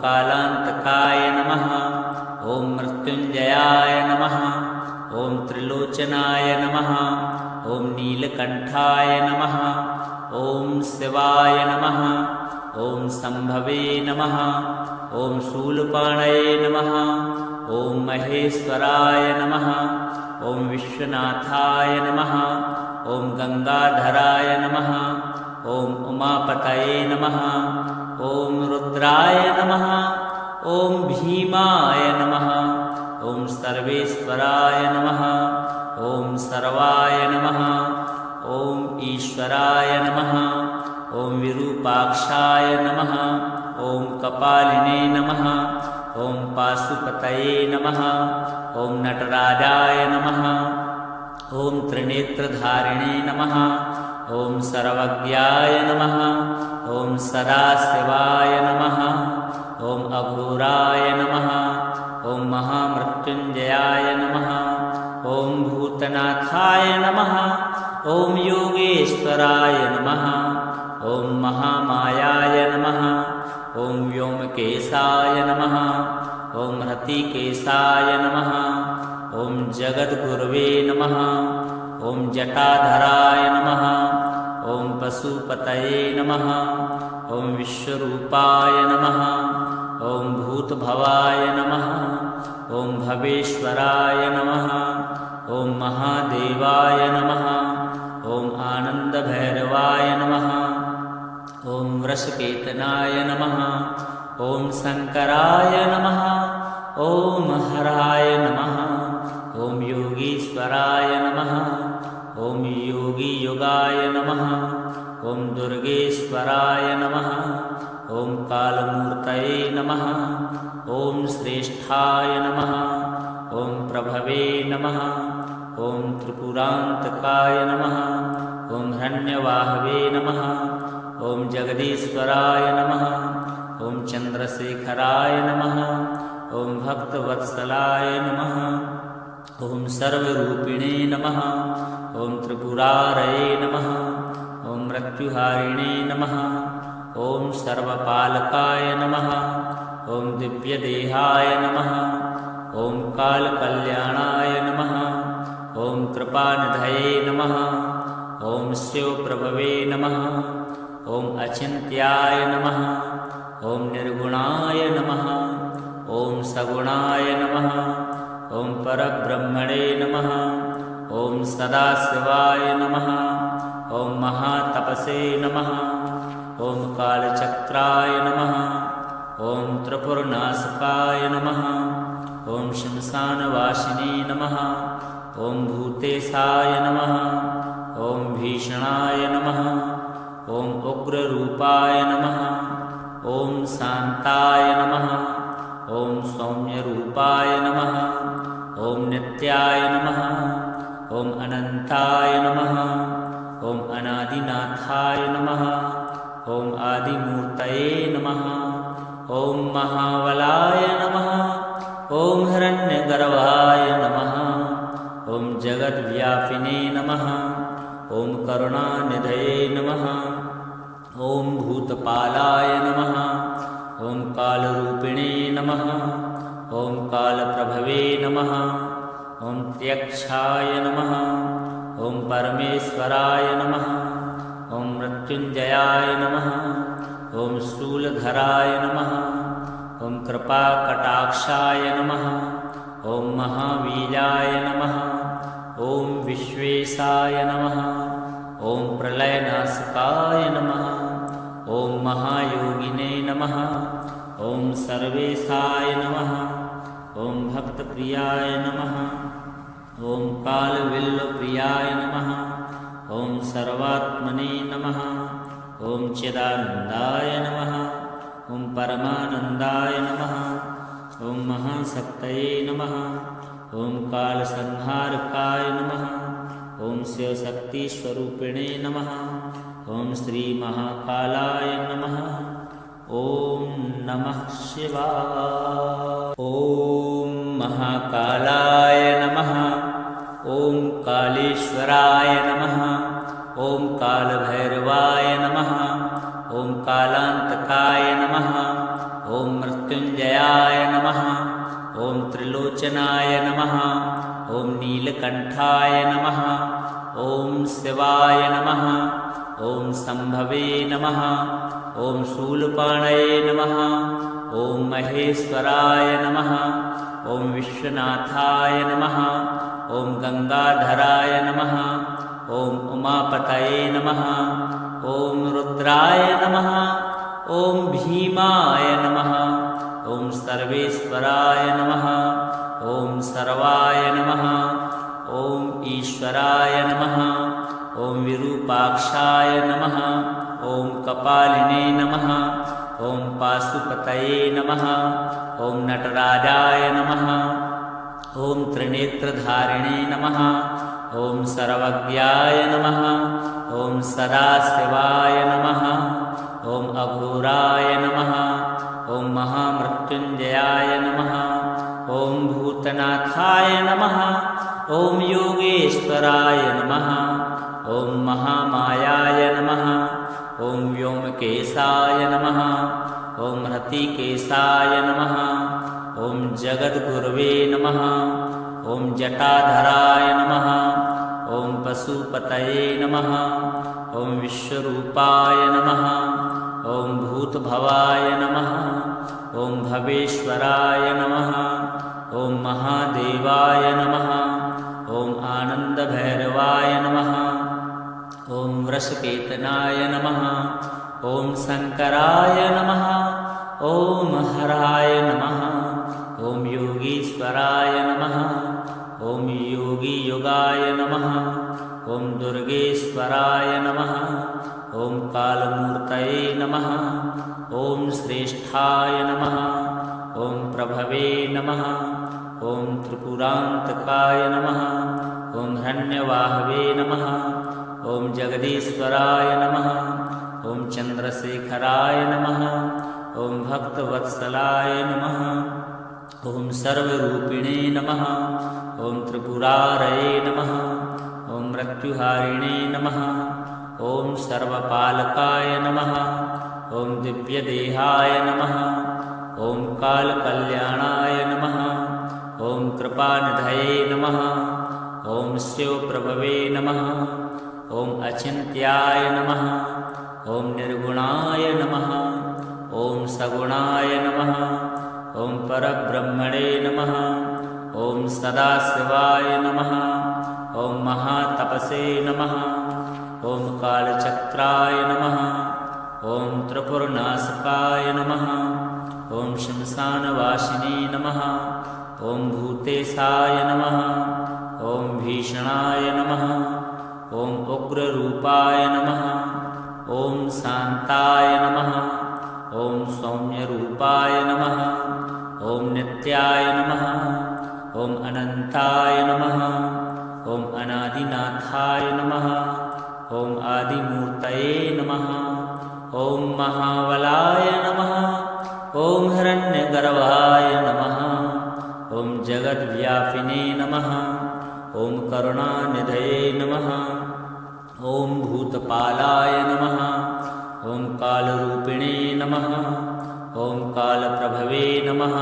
कालांतकाय नमः। ॐ मृत्युञ्जयाय नमः। ॐ त्रिलोचनाय नमः। ॐ नीलकण्ठाय नमः। ॐ शिवाय नमः। ॐ शम्भवे नमः। ॐ शूलपाणये नमः। ॐ महेश्वराय नमः। ॐ विश्वनाथाय नमः। ॐ गंगाधराय नमः। ॐ उमापतये नमः। ॐ रुद्राय नमः। ॐ भीमाय नमः। ॐ सर्वेश्वराय नमः। ॐ सर्वाय नमः। ॐ ईश्वराय नमः। ॐ विरूपाक्षाय नमः। ॐ कपालिने नमः। ॐ पाशुपतये नमः। ॐ नटराजाय नमः। ॐ त्रिनेत्रधारिणे नमः। ॐ सर्वज्ञाय नमः। ॐ सदाशिवाय नमः। ॐ अघोराय नमः। ॐ महामृत्युञ्जयाय नमः। ॐ भूतनाथाय नमः। ॐ योगेश्वराय नमः। ॐ महामायाय नमः। ॐ व्योमकेशाय नमः। ॐ हृतिकेशाय नमः। ॐ जगद्गुरवे नमः। ॐ जटाधराय नमः। ॐ पशुपतये नमः। ॐ विश्वरूपाय नमः। ॐ भूतभवाय नमः। ॐ भवेश्वराय नमः। ॐ महादेवाय नमः। ॐ आनन्दभैरवाय नमः। ॐ वृषकेतनाय नमः। ॐ शङ्कराय नमः। ॐ हराय नमः। ॐ योगीश्वराय नमः। ॐ योगीयुगाय नमः। ॐ दुर्गेश्वराय नमः। ॐ कालमूर्तये नमः। ॐ श्रेष्ठाय नमः। ॐ प्रभवे नमः। ॐ त्रिपुरान्तकाय नमः। ॐ हिरण्यवाहवे नमः। ॐ जगदीश्वराय नमः। ॐ चन्द्रशेखराय नमः। ॐ भक्तवत्सलाय नमः। ॐ सर्वरूपिणे नमः। ॐ त्रिपुरारये नमः। ॐ मृत्युहारिणे नमः। ॐ सर्वपालकाय नमः। ॐ दिव्यदेहाय नमः। ॐ कालकल्याणाय नमः। ॐ कृपानिधये नमः। ॐ शिवप्रभवे नमः। ॐ अचिन्त्याय नमः। ॐ निर्गुणाय नमः। ॐ सगुणाय नमः। ॐ परब्रह्मणे नमः। ॐ सदाशिवाय नमः। ॐ महातपसे नमः। ॐ कालचक्राय नमः। ॐ त्रिपुरनाशकाय नमः। ॐ श्मशानवासिने नमः। ॐ भूतेशाय नमः। ॐ भीषणाय नमः। ॐ उग्ररूपाय नमः। ॐ शान्ताय नमः। ॐ सौम्यरूपाय नमः। ॐ नित्याय नमः। ॐ अनन्ताय नमः। ॐ अनादिनाथाय नमः। ॐ आदिमूर्तये नमः। ॐ महाबलाय नमः। ॐ हिरण्यगर्भाय नमः। ॐ जगद्व्यापिने नमः। ॐ करुणानिधये नमः। ॐ भूतपालाय नमः। ॐ कालरूपिणे नमः। ॐ कालप्रभवे नमः। ॐ त्यक्षाय नमः। ॐ परमेश्वराय नमः। ॐ मृत्युञ्जयाय नमः। ॐ शूलधराय नमः। ॐ कृपाकटाक्षाय नमः। ॐ महावीराय नमः। ॐ विश्वेशाय नमः। ॐ प्रलयनाशकाय नमः। ॐ महायोगिने नमः। ॐ सर्वेशाय नमः। ॐ भक्तप्रियाय नमः। ॐ कालविल्लप्रियाय नमः। ॐ सर्वात्मने नमः। ॐ चिदानन्दाय नमः। ॐ परमानन्दाय नमः। ॐ महाशक्तये नमः। ॐ कालसंहारकाय नमः। ॐ शिवशक्तिस्वरूपिणे नमः। ॐ श्रीमहाकालाय नमः। ॐ नमः शिवाय। ॐ महाकालाय नमः। ॐ कालेश्वराय नमः। ॐ कालभैरवाय नमः। ॐ कालांतकाय नमः। ॐ मृत्युञ्जयाय त्रिलोचनाय नमः। ॐ नीलकण्ठाय नमः। ॐ शिवाय नमः। ॐ शम्भवे नमः। ॐ शूलपाणये नमः। ॐ महेश्वराय नमः। ॐ विश्वनाथाय नमः। ॐ गंगाधराय नमः। ॐ उमापतये नमः। ॐ रुद्राय नमः। ॐ भीमाय नमः। ॐ सर्वेश्वराय नमः। ॐ सर्वाय नमः। ॐ ईश्वराय नमः। ॐ विरूपाक्षाय नमः। ॐ कपालिने नमः। ॐ पाशुपतये नमः। ॐ नटराजाय नमः। ॐ त्रिनेत्रधारिणे नमः। ॐ सर्वज्ञाय नमः। ॐ सदाशिवाय नमः। ॐ अघोराय नमः। ॐ महामृत्युञ्जयाय नमः। ॐ भूतनाथाय नमः। ॐ योगेश्वराय नमः। ॐ महामायाय नमः। ॐ व्योमकेशाय नमः। ॐ हृतिकेशाय नमः। ॐ जगद्गुरवे नमः। ॐ जटाधराय नमः। ॐ पशुपतये नमः। ॐ विश्वरूपाय नमः। ॐ भूतभवाय नमः। ॐ भवेश्वराय नमः। ॐ महादेवाय नमः। ॐ आनन्दभैरवाय नमः। ॐ वृषकेतनाय नमः। ॐ शङ्कराय नमः। ॐ हराय नमः। ॐ योगीश्वराय नमः। ॐ योगीयुगाय नमः। ॐ दुर्गेश्वराय नमः। ॐ कालमूर्तये नमः। ॐ श्रेष्ठाय नमः। ॐ प्रभवे नमः। ॐ त्रिपुरान्तकाय नमः। ॐ हिरण्यवाहवे नमः। ॐ जगदीश्वराय नमः। ॐ चन्द्रशेखराय नमः। ॐ भक्तवत्सलाय नमः। ॐ सर्वरूपिणे नमः। ॐ त्रिपुरारये नमः। ॐ मृत्युहारिणे नमः। ॐ सर्वपालकाय नमः। ॐ दिव्यदेहाय नमः। ॐ कालकल्याणाय नमः। ॐ कृपानिधये नमः। ॐ शिवप्रभवे नमः। ॐ अचिन्त्याय नमः। ॐ निर्गुणाय नमः। ॐ सगुणाय नमः। ॐ परब्रह्मणे नमः। ॐ सदाशिवाय नमः। ॐ महातपसे नमः। ॐ कालचक्राय नमः। ॐ त्रिपुरनाशकाय नमः। ॐ श्मशानवासिने नमः। ॐ भूतेशाय नमः। ॐ भीषणाय नमः। ॐ उग्ररूपाय नमः। ॐ शान्ताय नमः। ॐ सौम्यरूपाय नमः। ॐ नित्याय नमः। ॐ अनन्ताय नमः। ॐ अनादिनाथाय नमः। ॐ आदिमूर्तये नमः। ॐ महाबलाय नमः। ॐ हिरण्यगर्भाय नमः। ॐ जगद्व्यापिने नमः। ॐ करुणानिधये नमः। ॐ भूतपालाय नमः। ॐ कालरूपिणे नमः। ॐ कालप्रभवे नमः।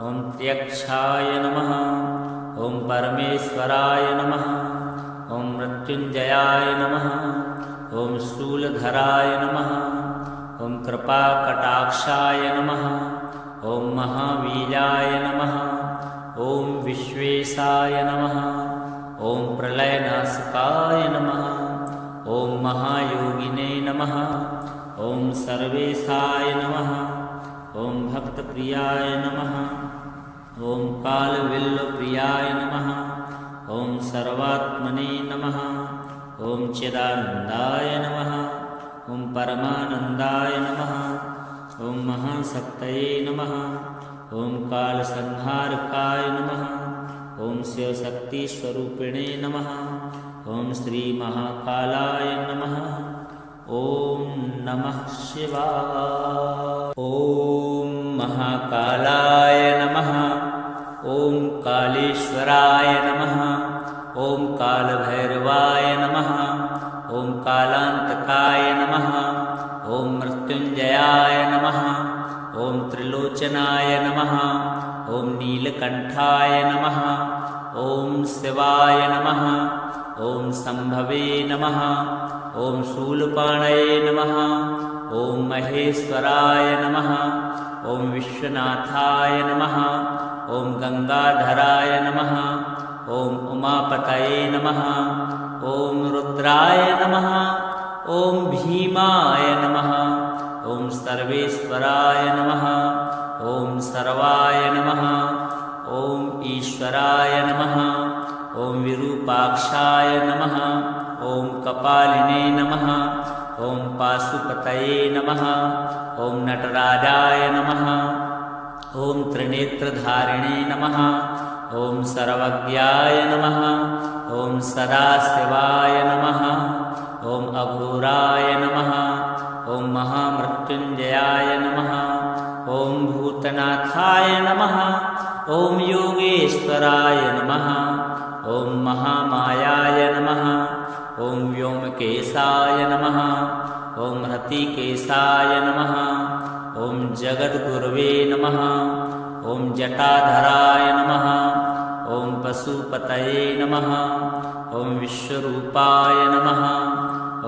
ॐ प्रत्यक्षाय नमः। ॐ परमेश्वराय नमः। ॐ मृत्युञ्जयाय नमः। ॐ शूलधराय नमः। ॐ कृपाकटाक्षाय नमः। ॐ महावीराय नमः। ॐ विश्वेशाय नमः। ॐ प्रलयनाशकाय नमः। ॐ महायोगिने नमः। ॐ सर्वेशाय नमः। ॐ भक्तप्रियाय नमः। ॐ कालविल्लप्रियाय नमः। ॐ सर्वात्मने नमः। ॐ चिदानन्दाय नमः। ॐ परमानन्दाय नमः। ॐ महाशक्तये नमः। ॐ कालसंहारकाय नमः। ॐ शिवशक्तिस्वरूपिणे नमः। ॐ श्रीमहाकालाय नमः। ॐ नमः शिवाय। ॐ महाकालाय नमः। ॐ कालेश्वराय नमः। ॐ कालभैरवाय नमः। ॐ कालान्तकाय नमः। ॐ मृत्युञ्जयाय नमः। ॐ त्रिलोचनाय नमः। ॐ नीलकण्ठाय नमः। ॐ शिवाय नमः। ॐ शम्भवे नमः। ॐ शूलपाणये नमः। ॐ महेश्वराय नमः। ॐ विश्वनाथाय नमः। ॐ गंगाधराय नमः। ॐ उमापतये नमः। ॐ रुद्राय नमः। ॐ भीमाय नमः। ॐ सर्वेश्वराय नमः। ॐ सर्वाय नमः। ॐ ईश्वराय नमः। ॐ विरूपाक्षाय नमः। ॐ कपालिने नमः। ॐ पाशुपतये नमः। ॐ नटराजाय नमः। ॐ त्रिनेत्रधारिणे नमः। ॐ सर्वज्ञाय नमः। ॐ सदाशिवाय नमः। ॐ अघोराय नमः। ॐ महामृत्युञ्जयाय नमः। ॐ भूतनाथाय नमः। ॐ योगेश्वराय नमः। ॐ महामायाय नमः। ॐ व्योमकेशाय नमः। ॐ हृतिकेशाय नमः। ॐ जगद्गुरवे नमः। ॐ जटाधराय नमः। ॐ पशुपतये नमः। ॐ विश्वरूपाय नमः।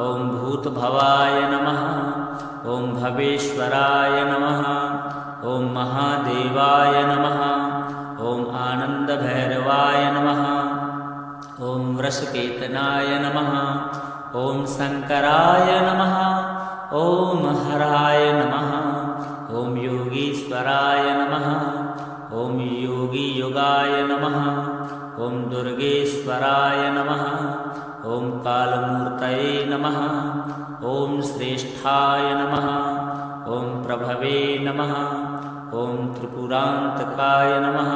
ॐ भूतभवाय नमः। ॐ भवेश्वराय नमः। ॐ महादेवाय नमः। ॐ आनन्दभैरवाय नमः। ॐ वृषकेतनाय नमः। ॐ शङ्कराय नमः। ॐ हराय नमः। ॐ योगीश्वराय नमः। ॐ योगीयुगाय नमः। ॐ दुर्गेश्वराय नमः। ॐ कालमूर्तये नमः। ॐ श्रेष्ठाय नमः। ॐ प्रभवे नमः। ॐ त्रिपुरान्तकाय नमः।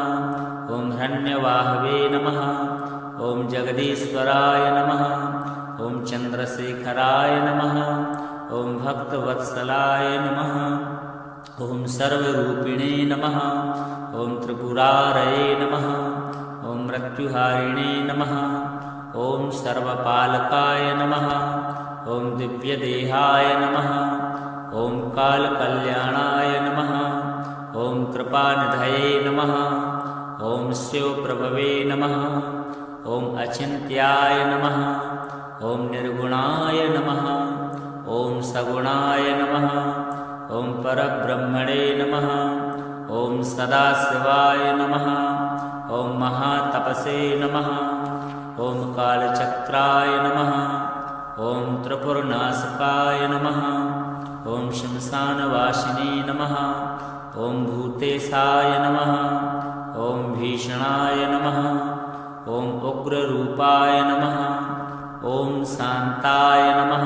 ॐ हिरण्यवाहवे नमः। ॐ जगदीश्वराय नमः। ॐ चन्द्रशेखराय नमः। ॐ भक्तवत्सलाय नमः। ॐ सर्वरूपिणे नमः। ॐ त्रिपुरारये नमः। ॐ मृत्युहारिणे नमः। ॐ सर्वपालकाय नमः। ॐ दिव्यदेहाय नमः। ॐ कालकल्याणाय नमः। ॐ कृपानिधये नमः। ॐ शिवप्रभवे नमः। ॐ अचिन्त्याय नमः। ॐ निर्गुणाय नमः। ॐ सगुणाय नमः। ॐ परब्रह्मणे नमः। ॐ सदाशिवाय नमः। ॐ महातपसे नमः। ॐ कालचक्राय नमः। ॐ त्रिपुरनाशकाय नमः। ॐ श्मशानवासिने नमः। ॐ भूतेशाय नमः। ॐ भीषणाय नमः। ॐ उग्ररूपाय नमः। ॐ शान्ताय नमः।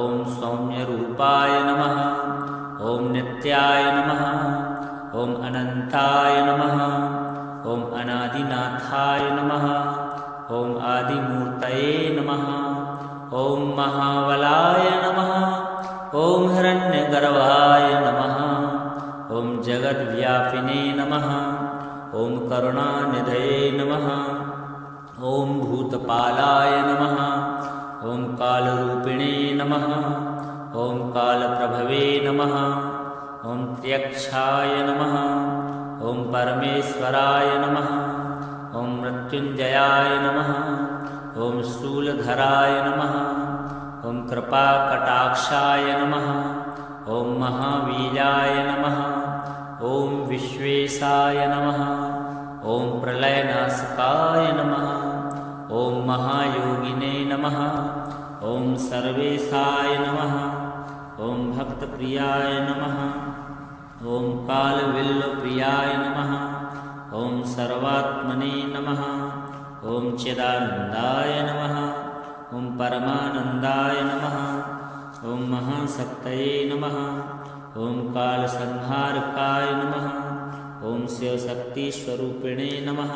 ॐ सौम्यरूपाय नमः। ॐ नित्याय नमः। ॐ अनन्ताय नमः। ॐ अनादिनाथाय नमः। ॐ आदिमूर्तये नमः। ॐ महाबलाय नमः। ॐ हिरण्यगर्भाय नमः। ॐ जगद्व्यापिने नमः। ॐ करुणानिधये नमः। ॐ भूतपालाय नमः। ॐ कालरूपिणे नमः। ॐ कालप्रभवे नमः। ॐ त्र्यक्षाय नमः। ॐ परमेश्वराय नमः। ॐ मृत्युञ्जयाय नमः। ॐ शूलधराय नमः। ॐ कृपाकटाक्षाय नमः। ॐ महावीर्याय नमः। ॐ विश्वेशाय नमः। ॐ प्रलयनाशकाय नमः। ॐ महायोगिने नमः। ॐ सर्वेशाय नमः। ॐ भक्तप्रियाय नमः। ॐ कालविल्लप्रियाय नमः। ॐ सर्वात्मने नमः। ॐ चिदानन्दाय नमः। ॐ परमानन्दाय नमः। ॐ महाशक्तये नमः। ॐ कालसंहारकाय नमः। ॐ शिवशक्तिस्वरूपिणे नमः।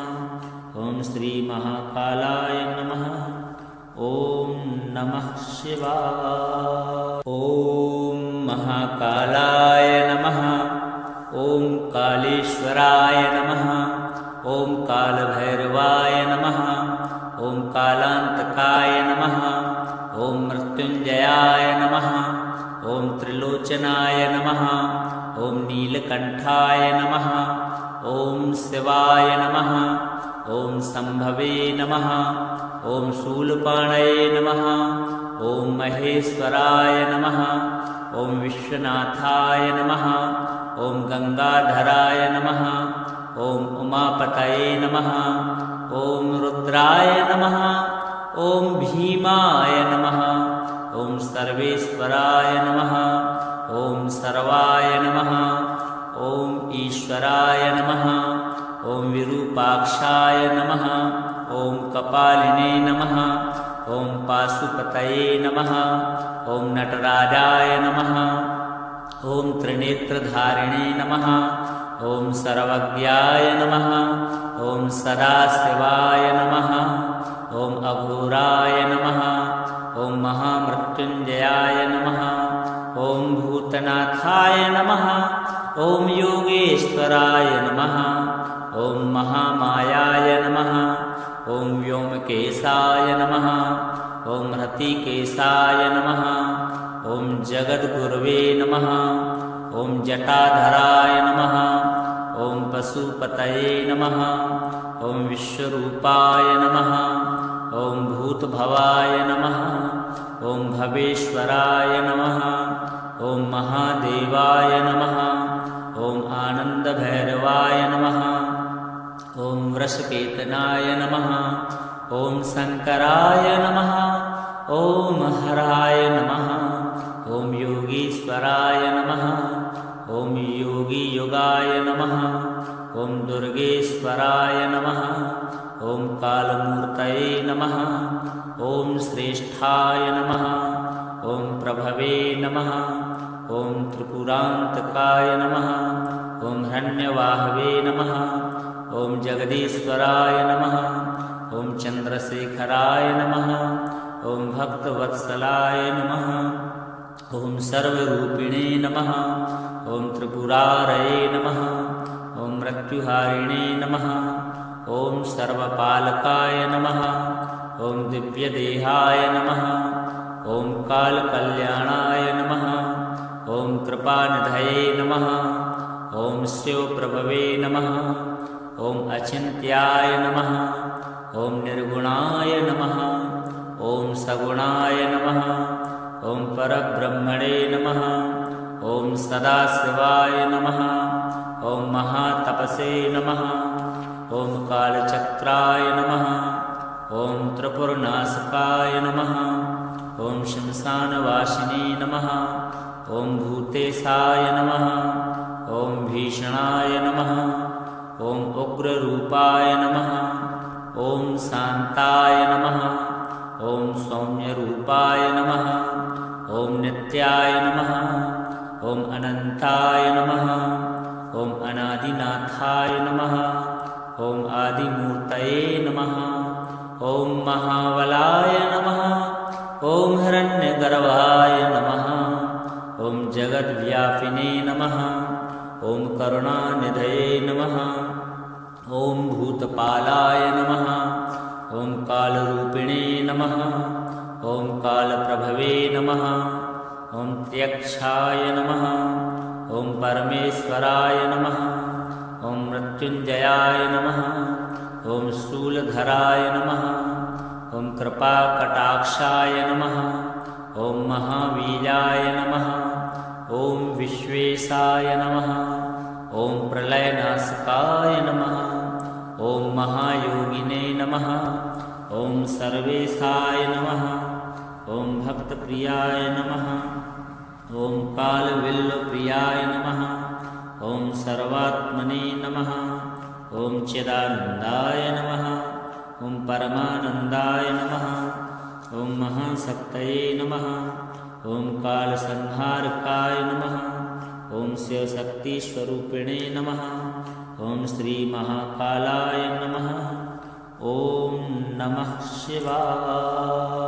ॐ श्रीमहाकालाय नमः। ॐ नमः शिवाय। ॐ महाकालाय नमः। ॐ कालेश्वराय नमः। ॐ कालभैरवाय नमः। ॐ कालान्तकाय नमः। ॐ मृत्युञ्जयाय नमः। ॐ त्रिलोचनाय नमः। ॐ नीलकण्ठाय नमः ॐ शिवाय नमः ॐ शम्भवे नमः ॐ शूलपाणये नमः ॐ महेश्वराय नमः ॐ विश्वनाथाय नमः ॐ गङ्गाधराय नमः ॐ उमापतये नमः ॐ रुद्राय नमः ॐ भीमाय नमः ॐ सर्वेश्वराय नमः ॐ सर्वाय नमः ॐ ईश्वराय नमः ॐ विरूपाक्षाय नमः ॐ कपालिने नमः ॐ पाशुपतये नमः ॐ नटराजाय नमः ॐ त्रिनेत्रधारिणे नमः ॐ सर्वज्ञाय नमः ॐ सदाशिवाय नमः ॐ अघोराय नमः ॐ महामृत्युञ्जयाय नमः ॐ भूतनाथाय नमः ॐ योगेश्वराय नमः ॐ महामायाय नमः ॐ व्योमकेशाय नमः ॐ हृतिकेशाय नमः ॐ जगद्गुरवे नमः ॐ जटाधराय नमः ॐ पशुपतये नमः ॐ विश्वरूपाय नमः ॐ भूतभवाय नमः ॐ भवेश्वराय नमः ॐ महादेवाय नमः ॐ आनन्दभैरवाय नमः ॐ वृषकेतनाय नमः ॐ शङ्कराय नमः ॐ हराय नमः ॐ योगीश्वराय नमः ॐ योगीयुगाय नमः ॐ दुर्गेश्वराय नमः ॐ कालमूर्तये नमः ॐ श्रेष्ठाय नमः ॐ प्रभवे नमः ॐ त्रिपुरान्तकाय नमः ॐ हिरण्यवाहवे नमः ॐ जगदीश्वराय नमः ॐ चन्द्रशेखराय नमः ॐ भक्तवत्सलाय नमः ॐ सर्वरूपिणे नमः ॐ त्रिपुरारये नमः ॐ मृत्युहारिणे नमः ॐ सर्वपालकाय नमः ॐ दिव्यदेहाय नमः ॐ कालकल्याणाय नमः ॐ कृपानिधये नमः ॐ शिवप्रभवे नमः ॐ अचिन्त्याय नमः ॐ निर्गुणाय नमः ॐ सगुणाय नमः ॐ परब्रह्मणे नमः ॐ सदाशिवाय नमः ॐ महातपसे नमः ॐ कालचक्राय नमः ॐ त्रिपुरनाशकाय नमः ॐ श्मशानवासिने नमः ॐ भूतेशाय नमः ॐ भीषणाय नमः ॐ उग्ररूपाय नमः ॐ शान्ताय नमः ॐ सौम्यरूपाय नमः ॐ नित्याय नमः ॐ अनन्ताय नमः ॐ अनादिनाथाय नमः ॐ आदिमूर्तये नमः ॐ महाबलाय नमः ॐ हिरण्यगर्भाय नमः ॐ जगद्व्यापिने नमः ॐ करुणानिधये नमः ॐ भूतपालाय नमः ॐ कालरूपिणे नमः ॐ कालप्रभवे नमः ॐ त्यक्षाय नमः ॐ परमेश्वराय नमः ॐ मृत्युञ्जयाय नमः ॐ शूलधराय नमः ॐ कृपाकटाक्षाय नमः ॐ महावीराय नमः ॐ विश्वेशाय नमः ॐ प्रलयनाशकाय नमः ॐ महायोगिने नमः ॐ सर्वेशाय नमः ॐ भक्तप्रियाय नमः ॐ कालविल्लप्रियाय नमः ॐ सर्वात्मने नमः ॐ चिदानन्दाय नमः ॐ परमानन्दाय नमः ॐ महाशक्तये नमः ॐ कालसंहारकाय नमः ॐ शिवशक्तिस्वरूपिणे नमः ॐ श्रीमहाकालाय नमः ॐ नमः शिवाय।